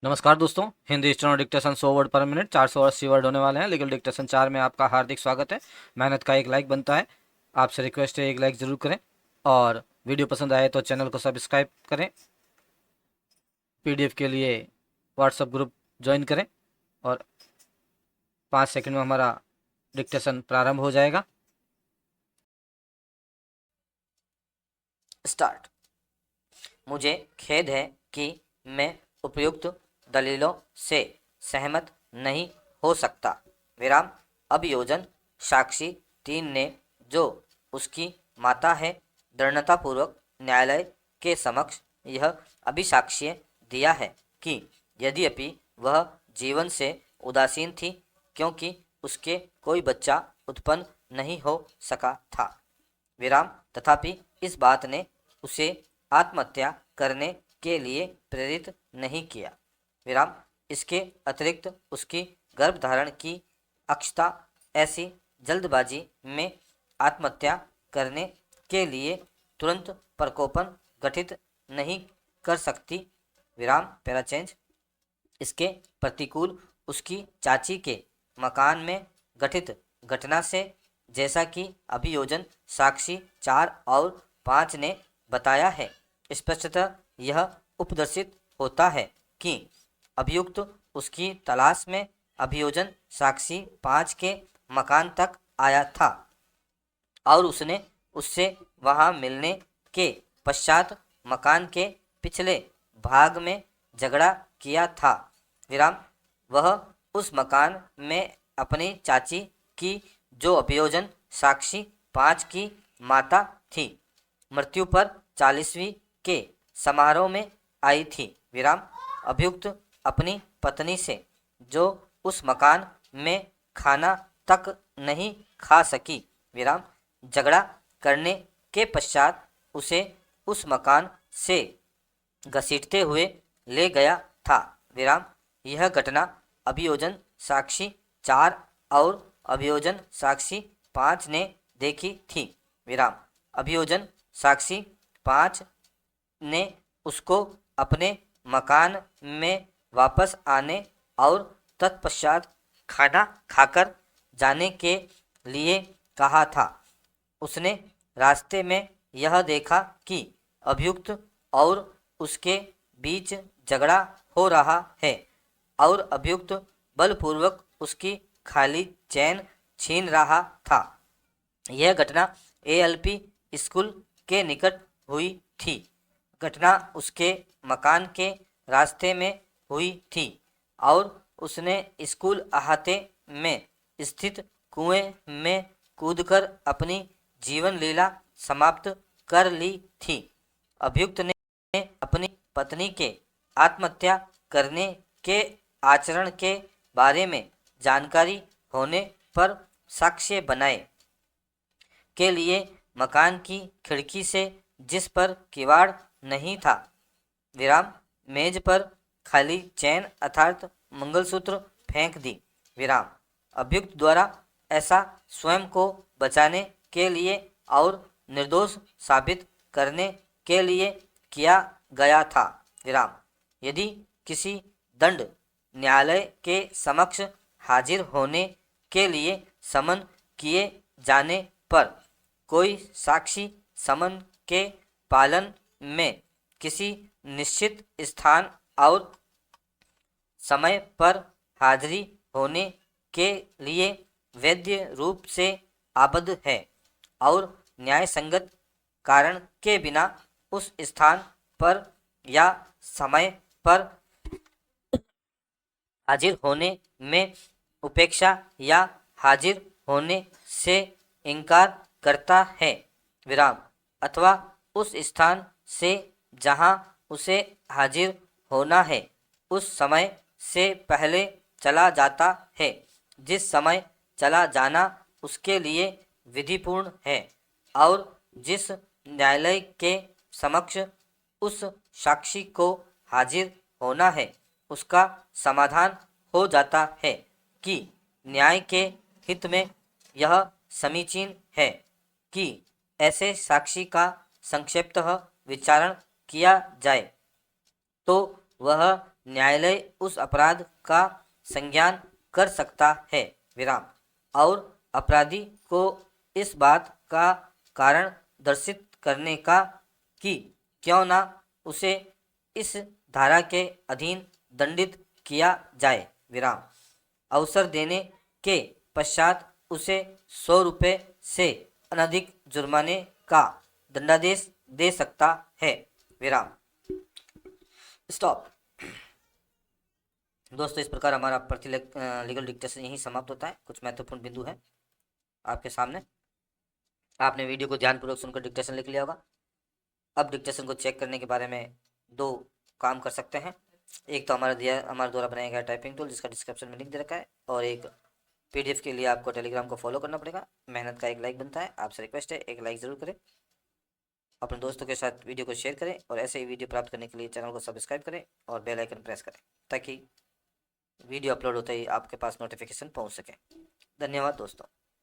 नमस्कार दोस्तों, Hindi steno dictation 100 word पर मिनट 480 वर्ड होने वाले हैं। लीगल डिक्टेशन 4 में आपका हार्दिक स्वागत है। मेहनत का एक लाइक बनता है, आपसे रिक्वेस्ट है एक लाइक ज़रूर करें और वीडियो पसंद आए तो चैनल को सब्सक्राइब करें। पीडीएफ के लिए व्हाट्सएप ग्रुप ज्वाइन करें और 5 सेकंड में हमारा डिक्टेशन प्रारंभ हो जाएगा। स्टार्ट। मुझे खेद है कि मैं उपयुक्त दलीलों से सहमत नहीं हो सकता। विराम। अभियोजन साक्षी 3 ने जो उसकी माता है दृढ़तापूर्वक न्यायालय के समक्ष यह अभिसाक्ष्य दिया है कि यद्यपि वह जीवन से उदासीन थी क्योंकि उसके कोई बच्चा उत्पन्न नहीं हो सका था। विराम। तथापि इस बात ने उसे आत्महत्या करने के लिए प्रेरित नहीं किया। विराम। इसके अतिरिक्त उसकी गर्भधारण की अक्षता ऐसी जल्दबाजी में आत्महत्या करने के लिए तुरंत प्रकोपन गठित नहीं कर सकती। विराम। Para change. इसके प्रतिकूल उसकी चाची के मकान में घटित घटना से, जैसा कि अभियोजन साक्षी 4 और 5 ने बताया है, स्पष्टतः यह उपदर्शित होता है कि अभियुक्त उसकी तलाश में अभियोजन साक्षी 5 के मकान तक आया था और उसने उससे वहां मिलने के पश्चात मकान के पिछले भाग में झगड़ा किया था। विराम। वह उस मकान में अपनी चाची की, जो अभियोजन साक्षी 5 की माता थी, मृत्यु पर 40वीं के समारोह में आई थी। विराम। अभियुक्त अपनी पत्नी से, जो उस मकान में खाना तक नहीं खा सकी, विराम, झगड़ा करने के पश्चात उसे उस मकान से घसीटते हुए ले गया था। विराम। यह घटना अभियोजन साक्षी 4 और अभियोजन साक्षी 5 ने देखी थी। विराम। अभियोजन साक्षी 5 ने उसको अपने मकान में वापस आने और तत्पश्चात खाना खाकर जाने के लिए कहा था। उसने रास्ते में यह देखा कि अभियुक्त और उसके बीच झगड़ा हो रहा है और अभियुक्त बलपूर्वक उसकी खाली चैन छीन रहा था। यह घटना एएलपी स्कूल के निकट हुई थी। घटना उसके मकान के रास्ते में हुई थी और उसने स्कूल अहाते में स्थित कुएं में कूदकर अपनी जीवन लीला समाप्त कर ली थी। अभियुक्त ने अपनी पत्नी के आत्महत्या करने के आचरण के बारे में जानकारी होने पर साक्ष्य बनाए के लिए मकान की खिड़की से, जिस पर किवाड़ नहीं था, विराम, मेज पर खाली चैन अर्थात मंगलसूत्र फेंक दी। विराम। अभियुक्त द्वारा ऐसा स्वयं को बचाने के लिए और निर्दोष साबित करने के लिए किया गया था। विराम। यदि किसी दंड न्यायालय के समक्ष हाजिर होने के लिए समन किए जाने पर कोई साक्षी समन के पालन में किसी निश्चित स्थान और समय पर हाजिरी होने के लिए वैध रूप से आबद्ध है और न्यायसंगत कारण के बिना उस स्थान पर या समय पर हाजिर होने में उपेक्षा या हाजिर होने से इनकार करता है। विराम। अथवा उस स्थान से जहां उसे हाजिर होना है उस समय से पहले चला जाता है, जिस समय चला जाना उसके लिए विधिपूर्ण है और जिस न्यायालय के समक्ष उस साक्षी को हाजिर होना है उसका समाधान हो जाता है कि न्याय के हित में यह समीचीन है कि ऐसे साक्षी का संक्षिप्तः विचारण किया जाए, तो वह न्यायालय उस अपराध का संज्ञान कर सकता है विराम और अपराधी को इस बात का कारण दर्शित करने का कि क्यों ना उसे इस धारा के अधीन दंडित किया जाए विराम अवसर देने के पश्चात उसे 100 रुपये से अनधिक जुर्माने का दंडादेश दे सकता है विराम स्टॉप। दोस्तों, इस प्रकार हमारा लीगल डिक्टेशन यहीं समाप्त होता है। कुछ महत्वपूर्ण बिंदु है आपके सामने। आपने वीडियो को ध्यानपूर्वक सुनकर डिक्टेशन लिख लिया होगा। अब डिक्टेशन को चेक करने के बारे में दो काम कर सकते हैं। एक तो हमारे द्वारा बनाया गया टाइपिंग टूल जिसका डिस्क्रिप्शन में लिंक दे रखा है, और एक पीडीएफ के लिए आपको टेलीग्राम को फॉलो करना पड़ेगा। मेहनत का एक लाइक बनता है, आपसे रिक्वेस्ट है एक लाइक ज़रूर करें, अपने दोस्तों के साथ वीडियो को शेयर करें, और ऐसे ही वीडियो प्राप्त करने के लिए चैनल को सब्सक्राइब करें और बेल आइकन प्रेस करें ताकि वीडियो अपलोड होते ही आपके पास नोटिफिकेशन पहुंच सके। धन्यवाद दोस्तों।